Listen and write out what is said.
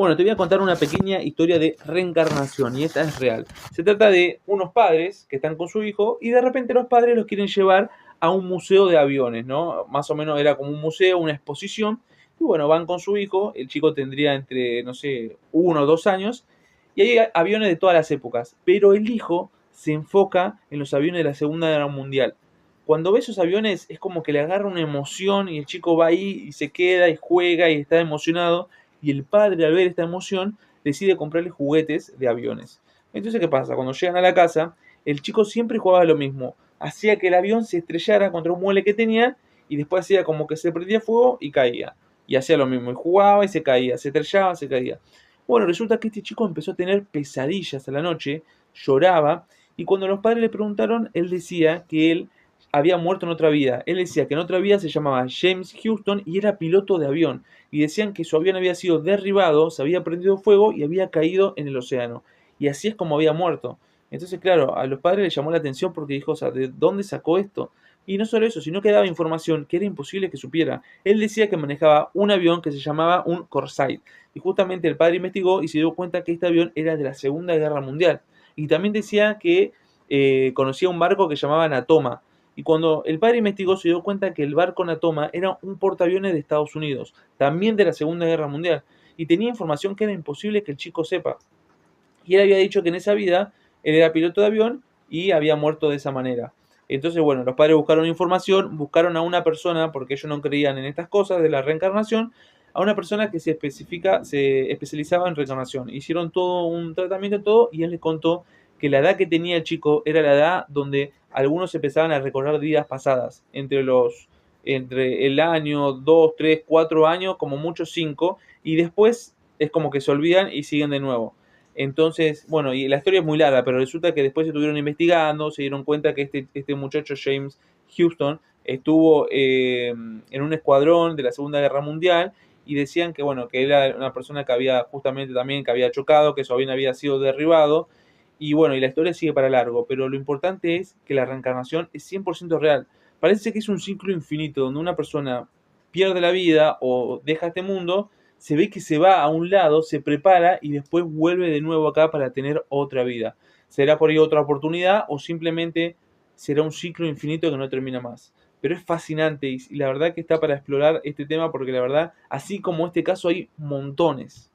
Bueno, te voy a contar una pequeña historia de reencarnación y esta es real. Se trata de unos padres que están con su hijo y de repente los padres los quieren llevar a un museo de aviones, ¿no? Más o menos era como un museo, una exposición. Y bueno, van con su hijo, el chico tendría entre, no sé, 1 o 2 años, y hay aviones de todas las épocas, pero el hijo se enfoca en los aviones de la Segunda Guerra Mundial. Cuando ve esos aviones es como que le agarra una emoción y el chico va ahí y se queda y juega y está emocionado y el padre al ver esta emoción decide comprarle juguetes de aviones. Entonces, ¿qué pasa? Cuando llegan a la casa, el chico siempre jugaba lo mismo. Hacía que el avión se estrellara contra un mueble que tenía y después hacía como que se prendía fuego y caía. Y hacía lo mismo, y jugaba y se caía, se estrellaba, se caía. Bueno, resulta que este chico empezó a tener pesadillas a la noche, lloraba, y cuando los padres le preguntaron, él decía que él había muerto en otra vida. Él decía que en otra vida se llamaba James Houston y era piloto de avión. Y decían que su avión había sido derribado, se había prendido fuego y había caído en el océano. Y así es como había muerto. Entonces, claro, a los padres les llamó la atención porque dijo, o sea, ¿de dónde sacó esto? Y no solo eso, sino que daba información que era imposible que supiera. Él decía que manejaba un avión que se llamaba un Corsair. Y justamente el padre investigó y se dio cuenta que este avión era de la Segunda Guerra Mundial. Y también decía que conocía un barco que llamaba Natoma. Y cuando el padre investigó se dio cuenta que el barco Natoma era un portaaviones de Estados Unidos, también de la Segunda Guerra Mundial. Y tenía información que era imposible que el chico sepa. Y él había dicho que en esa vida él era piloto de avión y había muerto de esa manera. Entonces, bueno, los padres buscaron información, buscaron a una persona, porque ellos no creían en estas cosas de la reencarnación, a una persona que se especializaba en reencarnación. Hicieron todo un tratamiento, todo, y él les contó que la edad que tenía el chico era la edad donde algunos empezaban a recordar vidas pasadas, entre el año, 2, 3, 4 años, como mucho 5, y después es como que se olvidan y siguen de nuevo. Entonces, bueno, y la historia es muy larga, pero resulta que después se estuvieron investigando, se dieron cuenta que este muchacho James Houston estuvo en un escuadrón de la Segunda Guerra Mundial y decían que, bueno, que era una persona que había justamente también, que había chocado, que su avión había sido derribado. Y bueno, y la historia sigue para largo, pero lo importante es que la reencarnación es 100% real. Parece que es un ciclo infinito donde una persona pierde la vida o deja este mundo, se ve que se va a un lado, se prepara y después vuelve de nuevo acá para tener otra vida. Será por ahí otra oportunidad o simplemente será un ciclo infinito que no termina más. Pero es fascinante y la verdad que está para explorar este tema porque la verdad, así como este caso hay montones.